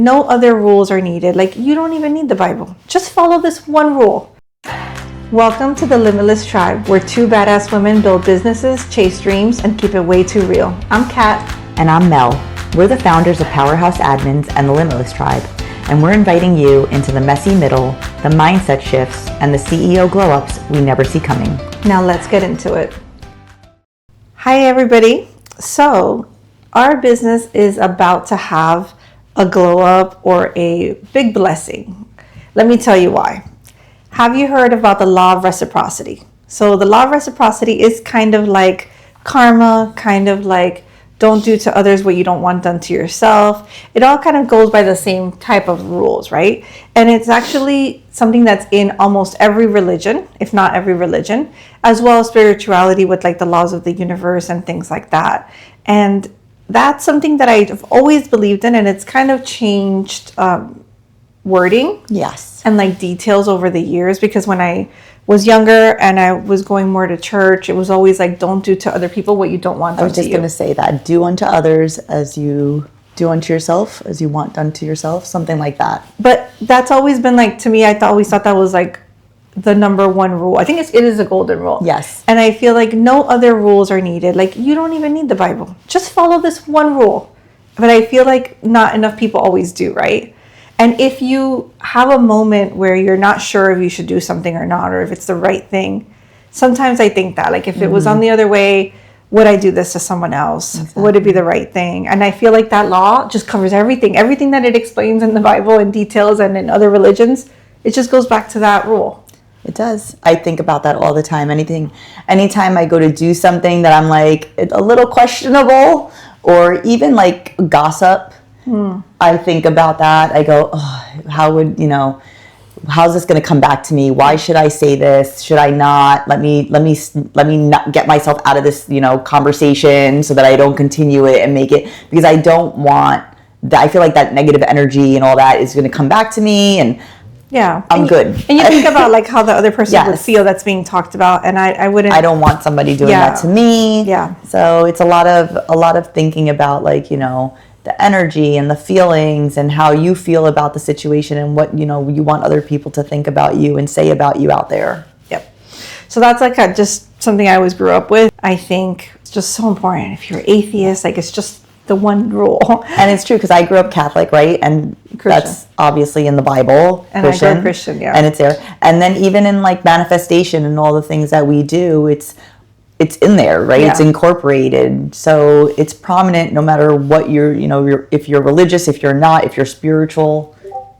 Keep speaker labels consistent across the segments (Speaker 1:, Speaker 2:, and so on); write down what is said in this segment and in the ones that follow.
Speaker 1: No other rules are needed. Like, you don't even need the Bible. Just follow this one rule. Welcome to the Limitless tribe, where two badass women build businesses, chase dreams, and keep it way too real. I'm Kat.
Speaker 2: And I'm Mel. We're the founders of Powerhouse Admins and the Limitless tribe. And we're inviting you into the messy middle, the mindset shifts, and the CEO glow-ups we never see coming.
Speaker 1: Now let's get into it. Hi, everybody. So our business is about to have a glow up or a big blessing. Let me tell you why. Have you heard about the Law of Reciprocity? So the Law of Reciprocity is kind of like karma, kind of like don't do to others what you don't want done to yourself. It all kind of goes by the same type of rules, right? And it's actually something that's in almost every religion, if not every religion, as well as spirituality with like the laws of the universe and things like that. And that's something that I've always believed in, and it's kind of changed wording.
Speaker 2: Yes.
Speaker 1: And like details over the years, because when I was younger and I was going more to church, it was always like, don't do to other people what you don't want done to you.
Speaker 2: I was just going to say that. Do unto others as you do unto yourself, as you want done to yourself, something like that.
Speaker 1: But that's always been like, to me, always thought that was like the number one rule. I think it is a golden rule.
Speaker 2: Yes.
Speaker 1: And I feel like no other rules are needed. Like, you don't even need the Bible. Just follow this one rule. But I feel like not enough people always do, right? And if you have a moment where you're not sure if you should do something or not, or if it's the right thing, sometimes I think that, like, if it was on the other way, would I do this to someone else? Exactly. Would it be the right thing? And I feel like that law just covers everything that it explains in the Bible in details and in other religions. It just goes back to that rule.
Speaker 2: It does. I think about that all the time. Anytime I go to do something that I'm like a little questionable, or even like gossip, I think about that. I go, oh, how's this going to come back to me? Why should I say this? Should I not? Let me not get myself out of this, conversation so that I don't continue it and make it, because I don't want that. I feel like that negative energy and all that is going to come back to me, and
Speaker 1: yeah,
Speaker 2: I'm good.
Speaker 1: And you think about like how the other person would feel that's being talked about, and I don't
Speaker 2: want somebody doing that to me.
Speaker 1: Yeah.
Speaker 2: So it's a lot of thinking about like, the energy and the feelings and how you feel about the situation and what, you want other people to think about you and say about you out there.
Speaker 1: Yep. So that's like just something I always grew up with. I think it's just so important. If you're atheist, like, it's just the one rule.
Speaker 2: And it's true, because I grew up Catholic, right? And Christian. That's obviously in the Bible.
Speaker 1: And I grew up Christian, yeah.
Speaker 2: And it's there. And then even in like manifestation and all the things that we do, it's in there, right? Yeah. It's incorporated. So it's prominent no matter what if you're religious, if you're not, if you're spiritual,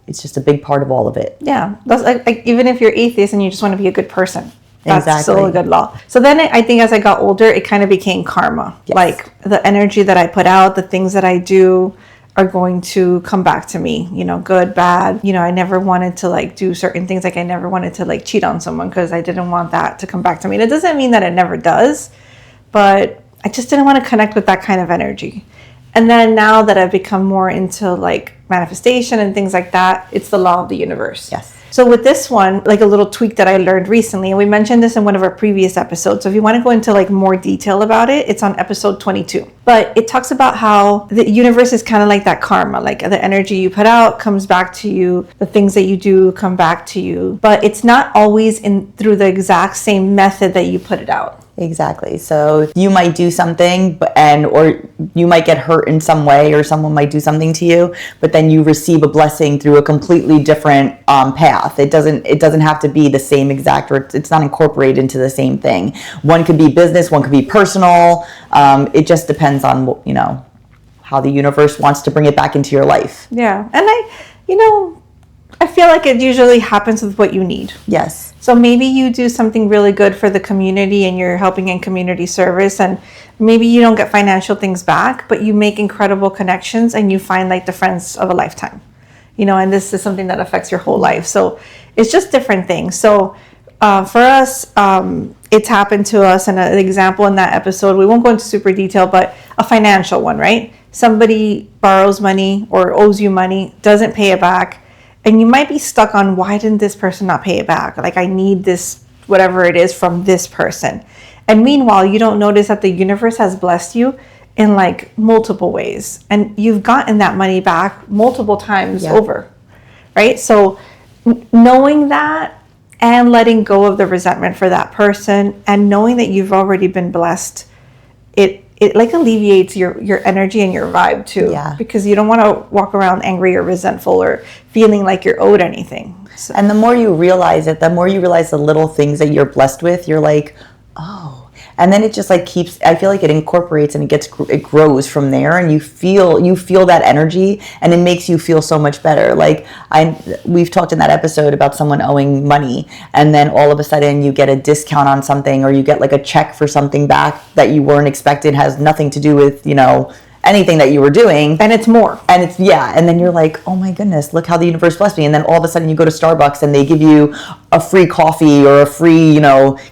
Speaker 2: it's just a big part of all of it.
Speaker 1: Yeah. That's like even if you're atheist and you just want to be a good person, that's
Speaker 2: exactly.
Speaker 1: Still a good law. So then I think as I got older, it kind of became karma. Yes. Like the energy that I put out, the things that I do are going to come back to me, good, bad. I never wanted to like do certain things. Like I never wanted to like cheat on someone because I didn't want that to come back to me. And it doesn't mean that it never does, but I just didn't want to connect with that kind of energy. And then now that I've become more into like manifestation and things like that, it's the law of the universe.
Speaker 2: Yes.
Speaker 1: So with this one, like a little tweak that I learned recently, and we mentioned this in one of our previous episodes. So if you want to go into like more detail about it, it's on episode 22. But it talks about how the universe is kind of like that karma, like the energy you put out comes back to you, the things that you do come back to you. But it's not always through the exact same method that you put it out.
Speaker 2: Exactly. So you might do something or you might get hurt in some way, or someone might do something to you, but then you receive a blessing through a completely different path. It doesn't have to be the same exact, or it's not incorporated into the same thing. One could be business, one could be personal. It just depends on how the universe wants to bring it back into your life.
Speaker 1: Yeah. And I feel like it usually happens with what you need.
Speaker 2: Yes.
Speaker 1: So maybe you do something really good for the community and you're helping in community service, and maybe you don't get financial things back, but you make incredible connections and you find like the friends of a lifetime, and this is something that affects your whole life. So it's just different things. So for us, it's happened to us, and an example in that episode, we won't go into super detail, but a financial one, right? Somebody borrows money or owes you money, doesn't pay it back. And you might be stuck on, why didn't this person not pay it back? Like, I need this, whatever it is, from this person. And meanwhile, you don't notice that the universe has blessed you in like multiple ways, and you've gotten that money back multiple times over, right? So knowing that and letting go of the resentment for that person and knowing that you've already been blessed, it like alleviates your energy and your vibe too.
Speaker 2: Yeah.
Speaker 1: Because you don't want to walk around angry or resentful or feeling like you're owed anything. So.
Speaker 2: And the more you realize it, the more you realize the little things that you're blessed with, you're like, oh. And then it just like keeps, I feel like it incorporates and it grows from there, and you feel that energy, and it makes you feel so much better. Like we've talked in that episode about someone owing money, and then all of a sudden you get a discount on something, or you get like a check for something back that you weren't expected, has nothing to do with, anything that you were doing.
Speaker 1: And it's more.
Speaker 2: And it's, and then you're like, oh my goodness, look how the universe blessed me. And then all of a sudden you go to Starbucks and they give you a free coffee or a free,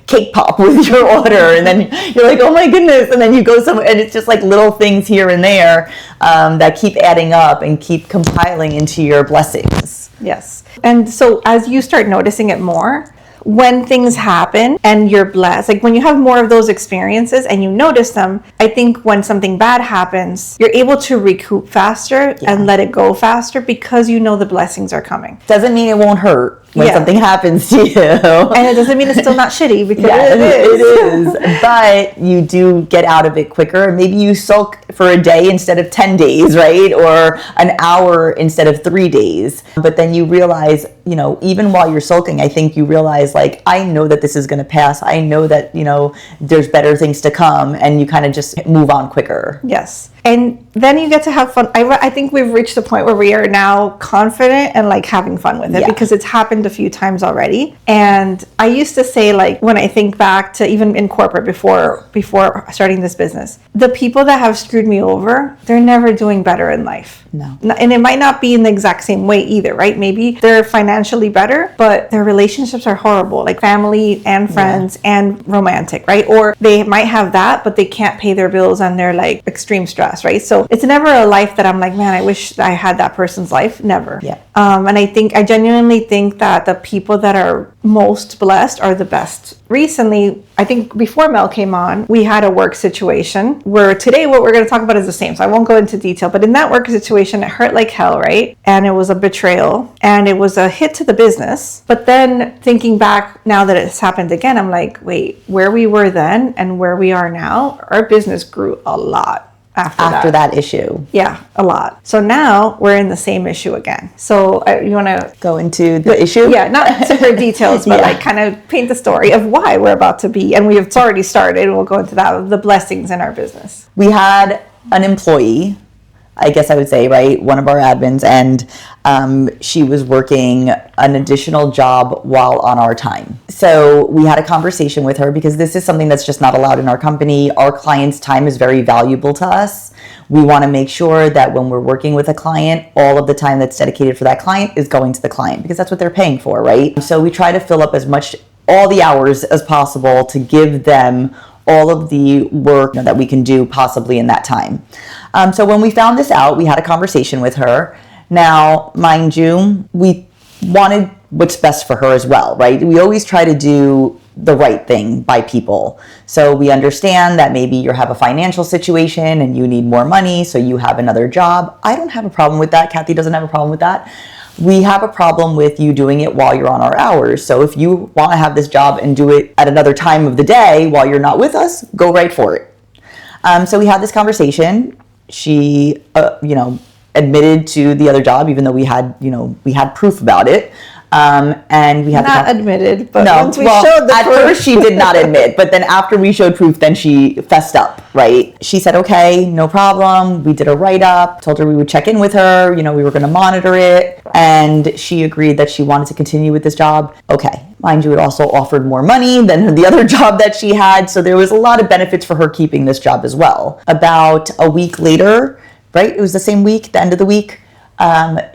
Speaker 2: cake pop with your order. And then you're like, oh my goodness. And then you go somewhere, and it's just like little things here and there that keep adding up and keep compiling into your blessings.
Speaker 1: Yes. And so as you start noticing it more, when things happen and you're blessed, like when you have more of those experiences and you notice them, I think when something bad happens, you're able to recoup faster and let it go faster because you know the blessings are coming.
Speaker 2: Doesn't mean it won't hurt when something happens to you.
Speaker 1: And it doesn't mean it's still not shitty, because
Speaker 2: it is. But you do get out of it quicker. Maybe you sulk for a day instead of 10 days, right? Or an hour instead of 3 days. But then you realize, even while you're sulking, I think you realize, like, I know that this is going to pass. I know that, there's better things to come. And you kind of just move on quicker.
Speaker 1: Yes. And then you get to have fun. I think we've reached the point where we are now confident and like having fun with it because it's happened a few times already. And I used to say, like, when I think back to even in corporate before starting this business, the people that have screwed me over, they're never doing better in life.
Speaker 2: No.
Speaker 1: And it might not be in the exact same way either, right? Maybe they're financially better, but their relationships are horrible, like family and friends and romantic, right? Or they might have that, but they can't pay their bills and they're like extreme stress, right? So it's never a life that I'm like, man, I wish I had that person's life. Never.
Speaker 2: Yeah.
Speaker 1: And I genuinely think that the people that are most blessed are the best. Recently, I think before Mel came on, we had a work situation where today what we're going to talk about is the same. So I won't go into detail, but in that work situation, it hurt like hell, right? And it was a betrayal and it was a hit to the business. But then thinking back now that it's happened again, I'm like, wait, where we were then and where we are now, our business grew a lot. After
Speaker 2: that issue.
Speaker 1: Yeah, a lot. So now we're in the same issue again. So you want to
Speaker 2: go into the issue?
Speaker 1: Yeah, not super details, but like kind of paint the story of why we're about to be. And we have already started, and we'll go into that, the blessings in our business.
Speaker 2: We had an employee, I guess I would say, right? One of our admins, and she was working an additional job while on our time. So we had a conversation with her because this is something that's just not allowed in our company. Our clients' time is very valuable to us. We want to make sure that when we're working with a client, all of the time that's dedicated for that client is going to the client because that's what they're paying for, right? So we try to fill up all the hours as possible to give them all of the work that we can do possibly in that time. So when we found this out, we had a conversation with her. Now, mind you, we wanted what's best for her as well, right? We always try to do the right thing by people. So we understand that maybe you have a financial situation and you need more money, so you have another job. I don't have a problem with that. Cathy doesn't have a problem with that. We have a problem with you doing it while you're on our hours. So if you want to have this job and do it at another time of the day while you're not with us, go right for it. So we had this conversation. She, admitted to the other job, even though we had proof about it. And we had
Speaker 1: not admitted, but once we showed the proof.
Speaker 2: At first she did not admit, but then after we showed proof, then she fessed up, right? She said, okay, no problem. We did a write-up, told her we would check in with her, we were going to monitor it. And she agreed that she wanted to continue with this job. Okay. Mind you, it also offered more money than the other job that she had. So there was a lot of benefits for her keeping this job as well. About a week later, right? It was the same week, the end of the week. A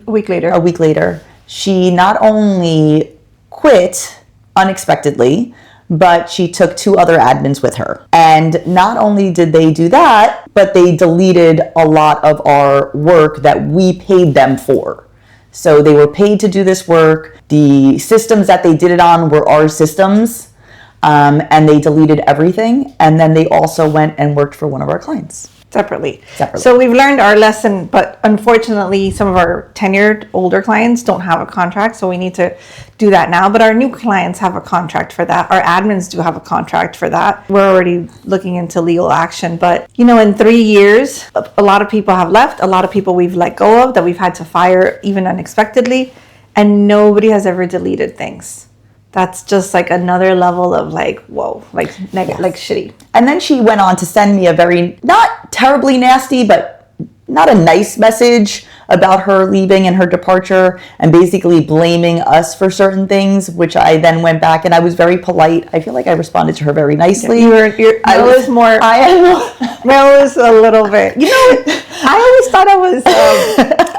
Speaker 2: week later, she not only quit unexpectedly, but she took 2 other admins with her. And not only did they do that, but they deleted a lot of our work that we paid them for. So they were paid to do this work. The systems that they did it on were our systems. and they deleted everything. And then they also went and worked for one of our clients.
Speaker 1: Separately. So we've learned our lesson, but unfortunately, some of our tenured older clients don't have a contract. So we need to do that now. But our new clients have a contract for that. Our admins do have a contract for that. We're already looking into legal action. But, in 3 years, a lot of people have left. A lot of people we've let go of that we've had to fire even unexpectedly. And nobody has ever deleted things. That's just like another level of like, whoa, like negative, like shitty.
Speaker 2: And then she went on to send me a very, not terribly nasty, but not a nice message about her leaving and her departure, and basically blaming us for certain things, which I then went back and I was very polite. I feel like I responded to her very nicely.
Speaker 1: Mel was more. Mel was a little bit. I always thought I was.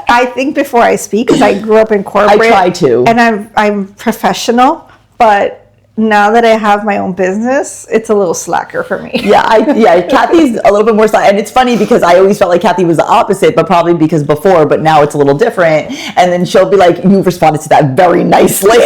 Speaker 1: I think before I speak, because I grew up in corporate.
Speaker 2: I try to,
Speaker 1: and I'm professional. But now that I have my own business, it's a little slacker for me.
Speaker 2: Cathy's a little bit more slack. And it's funny because I always felt like Cathy was the opposite, but probably because before, but now it's a little different. And then she'll be like, you responded to that very nicely.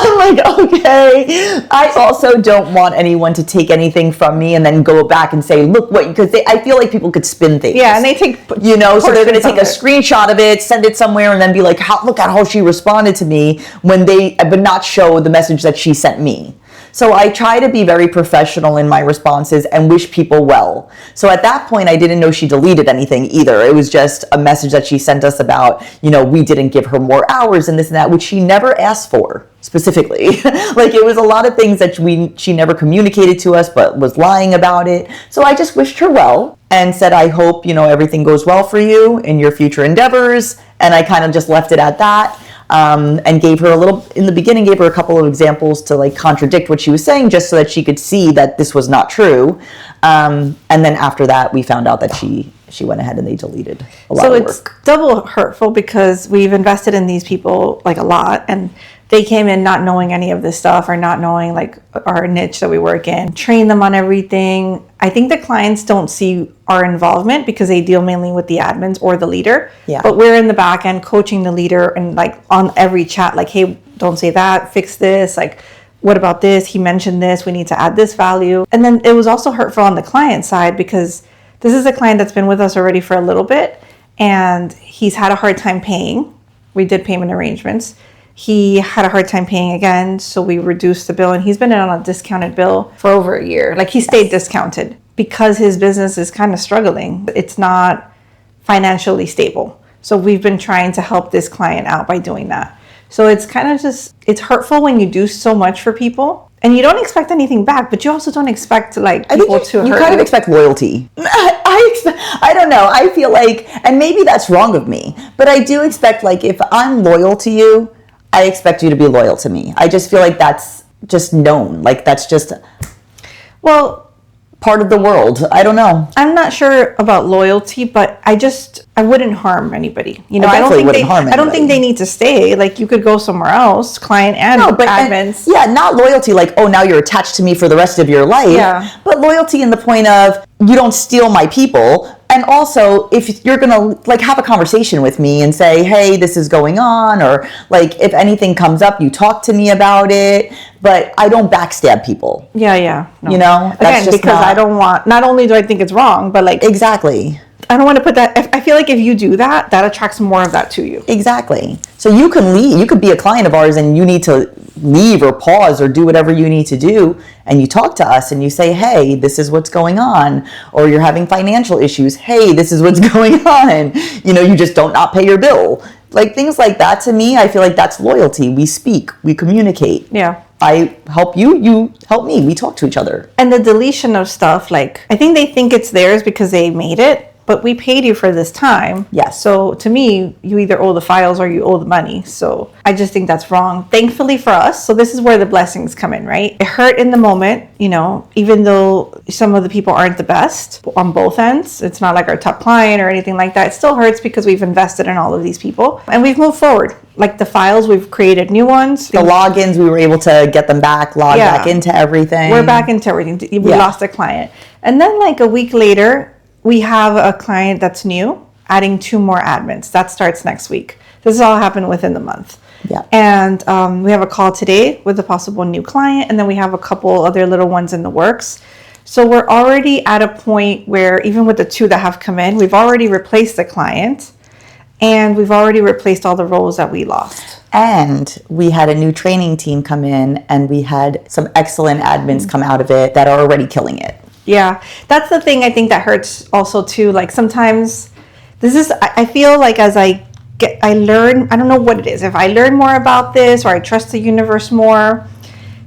Speaker 2: I'm like, okay. I also don't want anyone to take anything from me and then go back and say, look what, because I feel like people could spin things.
Speaker 1: Yeah, and they take,
Speaker 2: so they're going to take a screenshot of it, send it somewhere, and then be like, look at how she responded to me but not show the message that she sent me. So I try to be very professional in my responses and wish people well. So at that point, I didn't know she deleted anything either. It was just a message that she sent us about, we didn't give her more hours and this and that, which she never asked for specifically. Like it was a lot of things that she never communicated to us, but was lying about it. So I just wished her well and said, I hope, everything goes well for you in your future endeavors. And I kind of just left it at that. And gave her a couple of examples to like contradict what she was saying, just so that she could see that this was not true. And then after that, we found out that she went ahead and they deleted a lot of work. So
Speaker 1: it's double hurtful because we've invested in these people like a lot, and they came in not knowing any of this stuff or not knowing like our niche that we work in, train them on everything. I think the clients don't see our involvement because they deal mainly with the admins or the leader.
Speaker 2: Yeah.
Speaker 1: But we're in the back end coaching the leader and like on every chat, like, hey, don't say that, fix this. Like, what about this? He mentioned this, we need to add this value. And then it was also hurtful on the client side because this is a client that's been with us already for a little bit and he's had a hard time paying. We did payment arrangements. He had a hard time paying again, so we reduced the bill, and he's been on a discounted bill for over a year. Like he stayed discounted because his business is kind of struggling. It's not financially stable. So we've been trying to help this client out by doing that. So it's kind of it's hurtful when you do so much for people and you don't expect anything back, but you also don't expect people to hurt you.
Speaker 2: You kind of expect loyalty. I don't know. I feel like, and maybe that's wrong of me, but I do expect like if I'm loyal to you, I expect you to be loyal to me. I just feel like that's just known. Like that's just part of the world. I don't know.
Speaker 1: I'm not sure about loyalty, but I wouldn't harm anybody.
Speaker 2: I
Speaker 1: don't think they need to stay. Like you could go somewhere else, client and admins.
Speaker 2: Not loyalty like, oh, now you're attached to me for the rest of your life.
Speaker 1: Yeah.
Speaker 2: But loyalty in the point of you don't steal my people. And also, if you're going to like have a conversation with me and say, hey, this is going on, or like if anything comes up, you talk to me about it, but I don't backstab people.
Speaker 1: Yeah.
Speaker 2: No.
Speaker 1: Again, because I don't want, not only do I think it's wrong, but like.
Speaker 2: Exactly.
Speaker 1: I don't want to put that, I feel like if you do that, that attracts more of that to you.
Speaker 2: Exactly. So you can leave, you could be a client of ours and you need to leave or pause or do whatever you need to do. And you talk to us and you say, hey, this is what's going on. Or you're having financial issues. Hey, this is what's going on. You just don't not pay your bill. Like things like that to me, I feel like that's loyalty. We speak, we communicate.
Speaker 1: Yeah.
Speaker 2: I help you, you help me. We talk to each other.
Speaker 1: And the deletion of stuff, like, I think they think it's theirs because they made it. But we paid you for this time.
Speaker 2: Yes.
Speaker 1: So to me, you either owe the files or you owe the money. So I just think that's wrong. Thankfully for us, so this is where the blessings come in, right? It hurt in the moment, even though some of the people aren't the best on both ends. It's not like our top client or anything like that. It still hurts because we've invested in all of these people. And we've moved forward. Like the files, we've created new ones.
Speaker 2: The logins, we were able to get them back, back into everything.
Speaker 1: We're back into everything. We lost a client. And then like a week later, we have a client that's new, adding 2 more admins. That starts next week. This has all happened within the month.
Speaker 2: Yeah.
Speaker 1: And we have a call today with a possible new client, and then we have a couple other little ones in the works. So we're already at a point where even with the 2 that have come in, we've already replaced the client, and we've already replaced all the roles that we lost.
Speaker 2: And we had a new training team come in, and we had some excellent admins come out of it that are already killing it.
Speaker 1: Yeah, that's the thing I think that hurts also too. Like sometimes I feel like as I learn, I don't know what it is. If I learn more about this or I trust the universe more,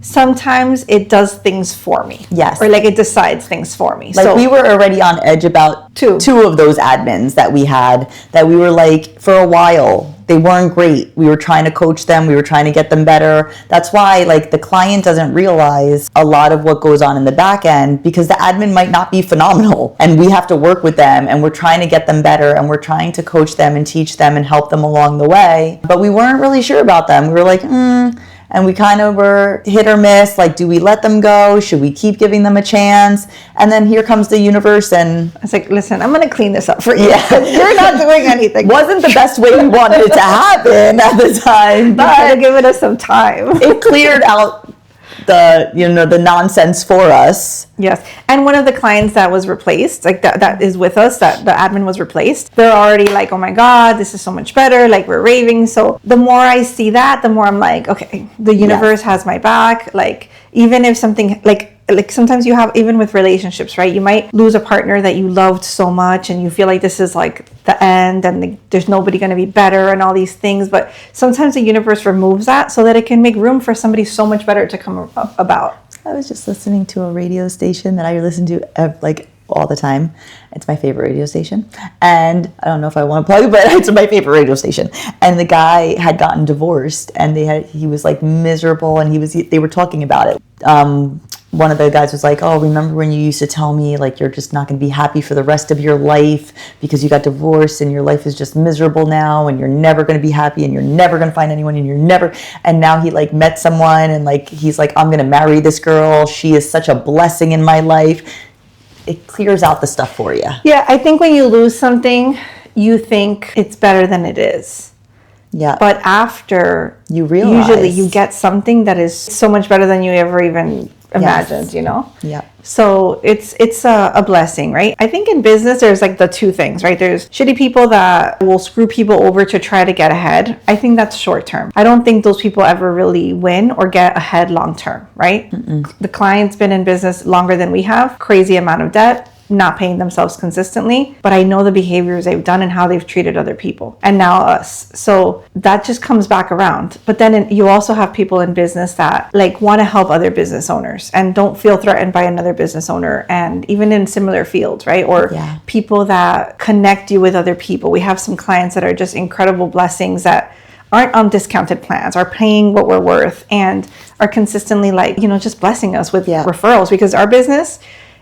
Speaker 1: sometimes it does things for me.
Speaker 2: Yes.
Speaker 1: Or like it decides things for me.
Speaker 2: Like, so we were already on edge about two of those admins that we had, that we were like, for a while, they weren't great. We were trying to coach them. We were trying to get them better. That's why, like, the client doesn't realize a lot of what goes on in the back end, because the admin might not be phenomenal, and we have to work with them, and we're trying to get them better, and we're trying to coach them and teach them and help them along the way. But we weren't really sure about them. We were like, and we kind of were hit or miss, like, do we let them go? Should we keep giving them a chance? And then here comes the universe, and
Speaker 1: it's like, listen, I'm going to clean this up for you.
Speaker 2: Yeah.
Speaker 1: You're not doing anything.
Speaker 2: Wasn't the best way we wanted it to happen at the time, but
Speaker 1: giving us some time.
Speaker 2: It cleared out the nonsense for us.
Speaker 1: Yes. And one of the clients that was replaced, like that is with us, that the admin was replaced, they're already like, oh my God, this is so much better. Like, we're raving. So the more I see that, the more I'm like, okay, the universe has my back. Like, even if something like sometimes you have, even with relationships, right? You might lose a partner that you loved so much and you feel like this is like the end and there's nobody going to be better and all these things. But sometimes the universe removes that so that it can make room for somebody so much better to come about.
Speaker 2: I was just listening to a radio station that I listen to like all the time. It's my favorite radio station. And I don't know if I want to plug it, but it's my favorite radio station. And the guy had gotten divorced, and he was like miserable, and they were talking about it. One of the guys was like, oh, remember when you used to tell me like you're just not going to be happy for the rest of your life because you got divorced and your life is just miserable now and you're never going to be happy and you're never going to find anyone and now he like met someone and like he's like, I'm going to marry this girl. She is such a blessing in my life. It clears out the stuff for you.
Speaker 1: Yeah, I think when you lose something, you think it's better than it is.
Speaker 2: Yeah.
Speaker 1: But after,
Speaker 2: you realize,
Speaker 1: usually you get something that is so much better than you ever even imagined, you know?
Speaker 2: Yeah.
Speaker 1: So it's a blessing, right? I think in business, there's like the two things, right? There's shitty people that will screw people over to try to get ahead. I think that's short term. I don't think those people ever really win or get ahead long term, right? The client's been in business longer than we have, crazy amount of debt, not paying themselves consistently, but I know the behaviors they've done and how they've treated other people and now us. So that just comes back around. But then you also have people in business that like want to help other business owners and don't feel threatened by another business owner, and even in similar fields, right? Or people that connect you with other people. We have some clients that are just incredible blessings that aren't on discounted plans, are paying what we're worth, and are consistently like, just blessing us with referrals, because our business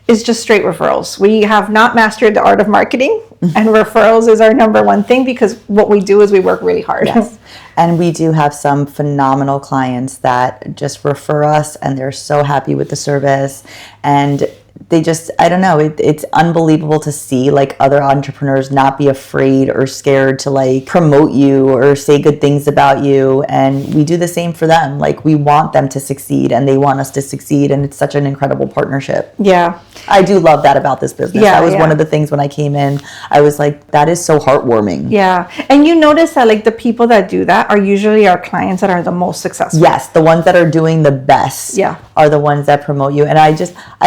Speaker 1: is just straight referrals. We have not mastered the art of marketing, and referrals is our number one thing, because what we do is we work really hard.
Speaker 2: Yes. And we do have some phenomenal clients that just refer us, and they're so happy with the service, and they just, I don't know, it's unbelievable to see like other entrepreneurs not be afraid or scared to like promote you or say good things about you. And we do the same for them. Like, we want them to succeed and they want us to succeed. And it's such an incredible partnership.
Speaker 1: Yeah.
Speaker 2: I do love that about this business.
Speaker 1: Yeah,
Speaker 2: that was one of the things when I came in, I was like, that is so heartwarming.
Speaker 1: Yeah. And you notice that like the people that do that are usually our clients that are the most successful.
Speaker 2: Yes. The ones that are doing the best are the ones that promote you. And I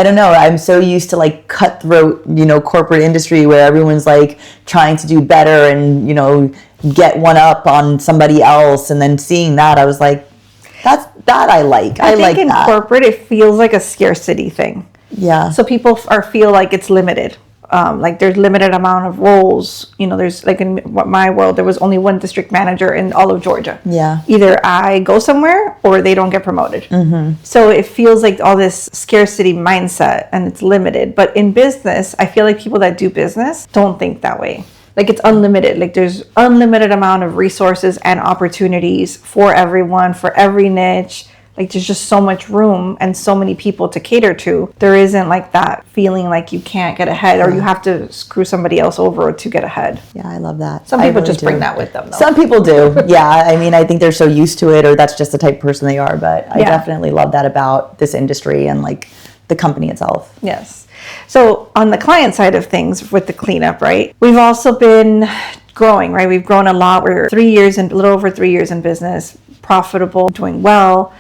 Speaker 2: don't know, I'm so used to like cutthroat, corporate industry where everyone's like trying to do better and, get one up on somebody else. And then seeing that, I was like, that I like. I like that.
Speaker 1: In corporate, it feels like a scarcity thing.
Speaker 2: Yeah.
Speaker 1: So people feel like it's limited. Like there's limited amount of roles. There's like in my world, there was only one district manager in all of Georgia.
Speaker 2: Yeah.
Speaker 1: Either I go somewhere or they don't get promoted. So it feels like all this scarcity mindset and it's limited. But in business, I feel like people that do business don't think that way. Like it's unlimited. Like there's unlimited amount of resources and opportunities for everyone, for every niche, like there's just so much room and so many people to cater to. There isn't like that feeling like you can't get ahead or you have to screw somebody else over to get ahead.
Speaker 2: Yeah, I love that.
Speaker 1: Some people just bring that with them, though.
Speaker 2: Some people do. Yeah, I mean, I think they're so used to it, or that's just the type of person they are. But I definitely love that about this industry and like the company itself.
Speaker 1: Yes. So on the client side of things with the cleanup, right? We've also been growing, right? We've grown a lot. We're a little over 3 years in business, profitable, doing well.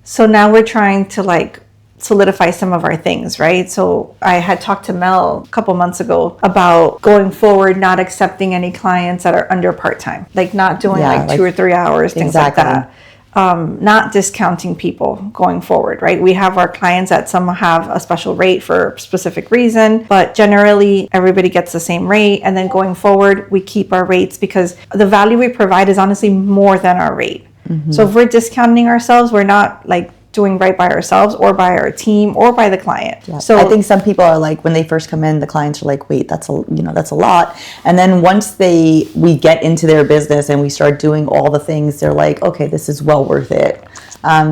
Speaker 1: So now we're trying to like solidify some of our things, right? So I had talked to Mel a couple months ago about going forward, not accepting any clients that are under part-time, like not doing like 2 or 3 hours, things like that. Not discounting people going forward, right? We have our clients that some have a special rate for a specific reason, but generally everybody gets the same rate. And then going forward, we keep our rates because the value we provide is honestly more than our rate. So if we're discounting ourselves, we're not like doing right by ourselves or by our team or by the client.
Speaker 2: Yeah. So I think some people are like, when they first come in, the clients are like, wait, that's a lot. And then once we get into their business and we start doing all the things, they're like, okay, this is well worth it.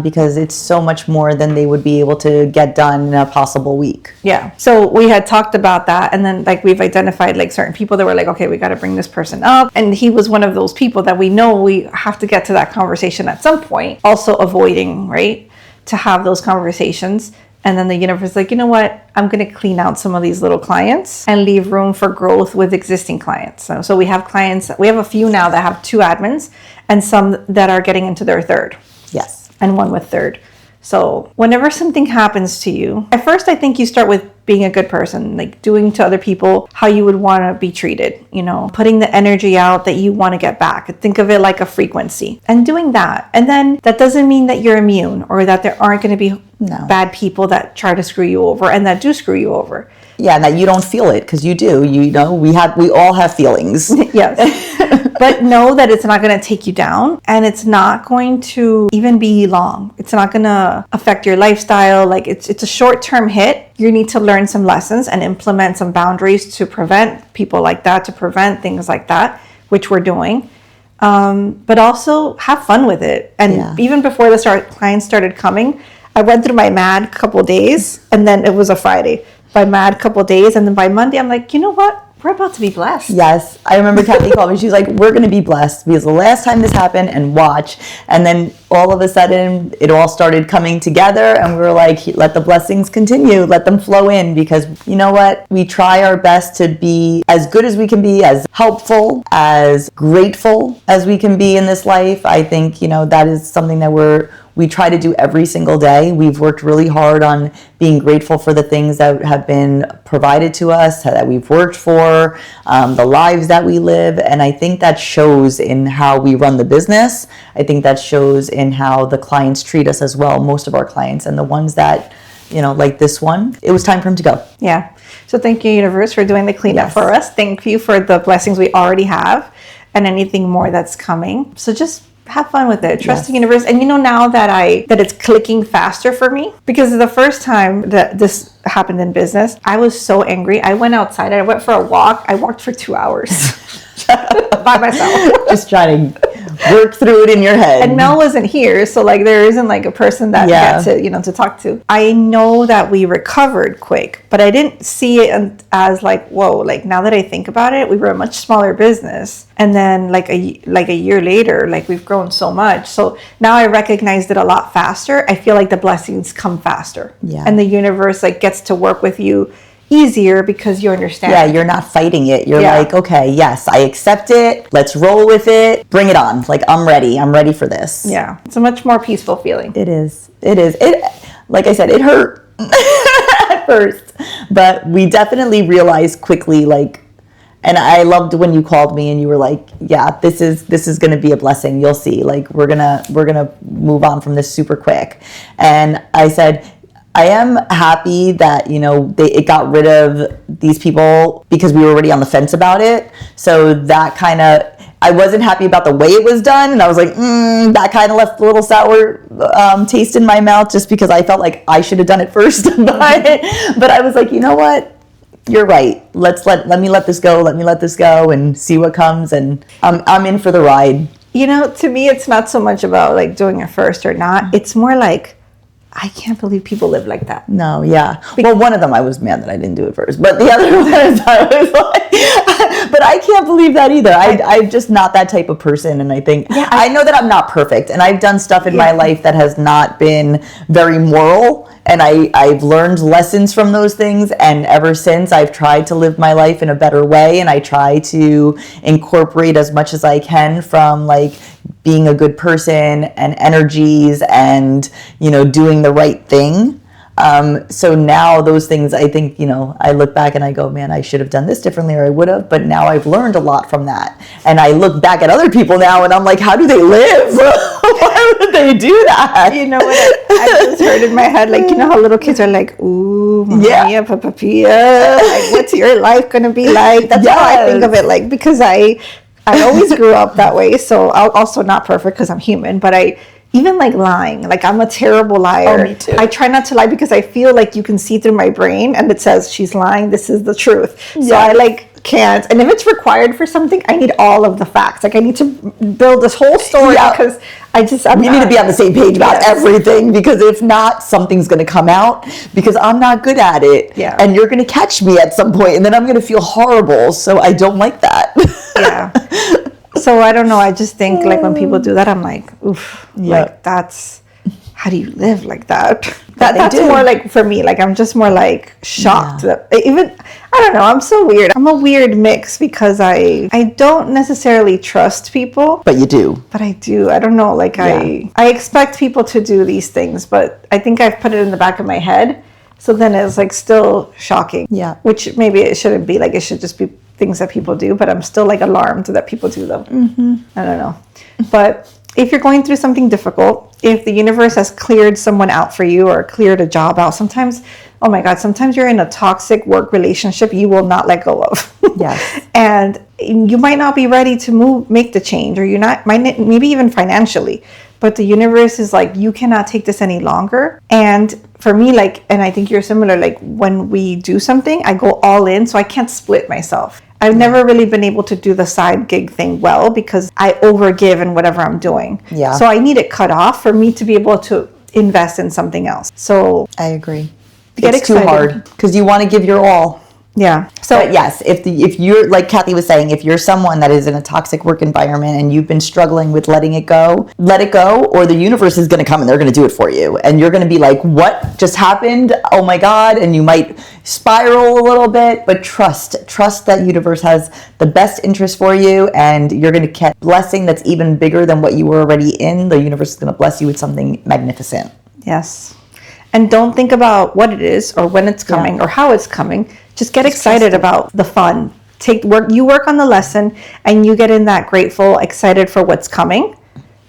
Speaker 2: Because it's so much more than they would be able to get done in a possible week.
Speaker 1: Yeah. So we had talked about that. And then like we've identified like certain people that were like, okay, we got to bring this person up. And he was one of those people that we know we have to get to that conversation at some point, also avoiding, right, to have those conversations. And then the universe is like, you know what? I'm going to clean out some of these little clients and leave room for growth with existing clients. So we have clients, we have a few now that have 2 admins and some that are getting into their 3rd.
Speaker 2: Yes.
Speaker 1: And one with 3rd. So whenever something happens to you, at first I think you start with being a good person, like doing to other people how you would want to be treated, putting the energy out that you want to get back. Think of it like a frequency and doing that. And then that doesn't mean that you're immune or that there aren't going to be bad people that try to screw you over and that do screw you over.
Speaker 2: Yeah, and that you don't feel it because you do. We all have feelings.
Speaker 1: Yes. But know that it's not going to take you down and it's not going to even be long. It's not going to affect your lifestyle. Like it's a short-term hit. You need to learn some lessons and implement some boundaries to prevent people like that, to prevent things like that, which we're doing. But also have fun with it. And even before the clients started coming, I went through my mad couple days and then it was a Friday. By mad couple days and then by Monday I'm like, you know what? We're about to be blessed.
Speaker 2: Yes. I remember Cathy called me. She was like, we're going to be blessed because the last time this happened and watch. And then all of a sudden it all started coming together and we were like, let the blessings continue. Let them flow in because you know what? We try our best to be as good as we can be, as helpful, as grateful as we can be in this life. I think, that is something that we try to do every single day. We've worked really hard on being grateful for the things that have been provided to us, that we've worked for, the lives that we live. And I think that shows in how we run the business. I think that shows in how the clients treat us as well, most of our clients. And the ones that, like this one, it was time for him to go.
Speaker 1: Yeah. So thank you, universe, for doing the cleanup for us. Thank you for the blessings we already have and anything more that's coming. So just have fun with it. Trust the universe. And now that it's clicking faster for me, because the first time that this happened in business, I was so angry. I went outside. I went for a walk. I walked for 2 hours by myself.
Speaker 2: Just trying to work through it in your head.
Speaker 1: And Mel wasn't here. So there isn't a person that gets to, to talk to. I know that we recovered quick, but I didn't see it as whoa, now that I think about it, we were a much smaller business. And then a year later, we've grown so much. So now I recognized it a lot faster. I feel like the blessings come faster.
Speaker 2: Yeah.
Speaker 1: And the universe gets to work with you easier because you understand.
Speaker 2: Yeah, you're not fighting it. You're like, okay, yes, I accept it. Let's roll with it. Bring it on. I'm ready. I'm ready for this.
Speaker 1: Yeah. It's a much more peaceful feeling.
Speaker 2: It is. Like I said, it hurt at first, but we definitely realized quickly, and I loved when you called me and you were like, yeah, this is going to be a blessing. You'll see, we're going to move on from this super quick. And I said, I am happy that, it got rid of these people because we were already on the fence about it. So that I wasn't happy about the way it was done. And I was like, that kind of left a little sour taste in my mouth just because I felt like I should have done it first. But I was like, you know what? You're right. Let me let this go. Let me let this go and see what comes. And I'm in for the ride.
Speaker 1: To me, it's not so much about like doing it first or not. It's more like, I can't believe people live like that.
Speaker 2: No, yeah. Well, one of them I was mad that I didn't do it first, but the other ones I was like, but I can't believe that either. I'm just not that type of person, and I think I know that I'm not perfect, and I've done stuff in my life that has not been very moral, and I've learned lessons from those things, and ever since I've tried to live my life in a better way, and I try to incorporate as much as I can from like being a good person and energies and, doing the right thing. So now those things, I think, I look back and I go, man, I should have done this differently, or I would have, but now I've learned a lot from that. And I look back at other people now and I'm like, how do they live? Why would they do that?
Speaker 1: You know what I just heard in my head? Like, how little kids are like, ooh, Mia, papapia. Like, what's your life going to be like? That's how I think of it. Like, because I always grew up that way. So I'm also not perfect because I'm human, but even like lying, like I'm a terrible liar.
Speaker 2: Oh, me too.
Speaker 1: I try not to lie because I feel like you can see through my brain and it says she's lying. This is the truth. So I can't. And if it's required for something, I need all of the facts. Like I need to build this whole story because we
Speaker 2: need to be on the same page about everything, because if not, something's going to come out because I'm not good at it.
Speaker 1: Yeah.
Speaker 2: And you're going to catch me at some point and then I'm going to feel horrible. So I don't like that.
Speaker 1: Yeah. So I don't know. I just think like when people do that, I'm like, oof, like that's, how do you live like that? That's more like for me, like I'm just more like shocked that even, I don't know, I'm so weird. I'm a weird mix because I don't necessarily trust people.
Speaker 2: But you do.
Speaker 1: But I do. I don't know. Like I expect people to do these things, but I think I've put it in the back of my head. So then it's like still shocking.
Speaker 2: Yeah.
Speaker 1: Which maybe it shouldn't be. Like it should just be things that people do, but I'm still like alarmed that people do them.
Speaker 2: Mm-hmm.
Speaker 1: I don't know. But if you're going through something difficult, if the universe has cleared someone out for you or cleared a job out, sometimes, oh my God, sometimes you're in a toxic work relationship you will not let go of.
Speaker 2: Yes.
Speaker 1: And you might not be ready to make the change, or you're not, maybe even financially. But the universe is like, you cannot take this any longer. And for me, like, and I think you're similar, like when we do something, I go all in, so I can't split myself. I've never really been able to do the side gig thing well because I overgive in whatever I'm doing.
Speaker 2: Yeah.
Speaker 1: So I need it cut off for me to be able to invest in something else. So
Speaker 2: I agree.
Speaker 1: It's
Speaker 2: too hard because you want to give your all.
Speaker 1: Yeah. So
Speaker 2: but yes, if you're like Cathy was saying, if you're someone that is in a toxic work environment and you've been struggling with letting it go, let it go, or the universe is going to come and they're going to do it for you. And you're going to be like, what just happened? Oh my God. And you might spiral a little bit, but trust that universe has the best interest for you, and you're going to get blessing that's even bigger than what you were already in. The universe is going to bless you with something magnificent.
Speaker 1: Yes. And don't think about what it is or when it's coming or how it's coming. Just get excited about the fun. You work on the lesson and you get in that grateful, excited for what's coming,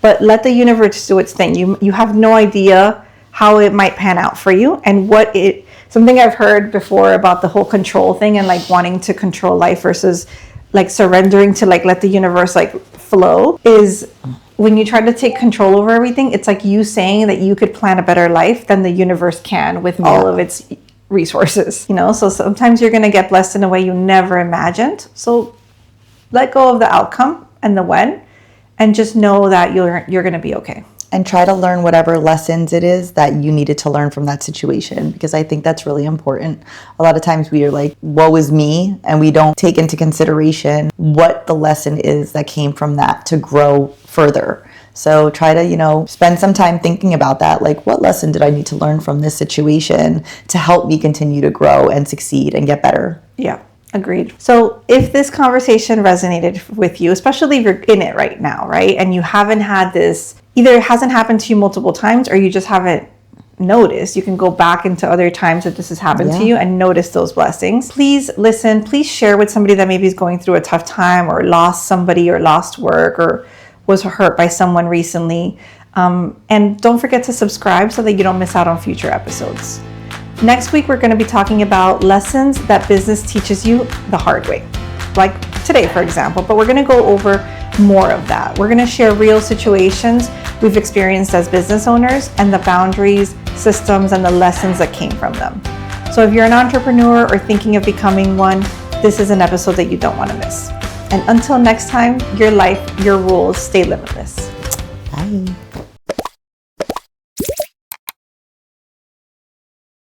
Speaker 1: but let the universe do its thing. You have no idea how it might pan out for you, and something I've heard before about the whole control thing and like wanting to control life versus like surrendering to like let the universe like flow is when you try to take control over everything, it's like you saying that you could plan a better life than the universe can with all of its resources, so sometimes you're going to get blessed in a way you never imagined. So let go of the outcome and the when, and just know that you're going to be okay.
Speaker 2: And try to learn whatever lessons it is that you needed to learn from that situation, because I think that's really important. A lot of times we are like, woe is me, and we don't take into consideration what the lesson is that came from that to grow further. So try to, spend some time thinking about that. Like, what lesson did I need to learn from this situation to help me continue to grow and succeed and get better?
Speaker 1: Yeah, agreed. So if this conversation resonated with you, especially if you're in it right now, right? And you haven't had this, either it hasn't happened to you multiple times or you just haven't noticed. You can go back into other times that this has happened to you and notice those blessings. Please listen. Please share with somebody that maybe is going through a tough time or lost somebody or lost work or was hurt by someone recently. And don't forget to subscribe so that you don't miss out on future episodes. Next week, we're going to be talking about lessons that business teaches you the hard way. Like today, for example, but we're going to go over more of that. We're going to share real situations we've experienced as business owners and the boundaries, systems, and the lessons that came from them. So if you're an entrepreneur or thinking of becoming one, this is an episode that you don't want to miss. And until next time, your life, your rules, stay limitless.
Speaker 2: Bye.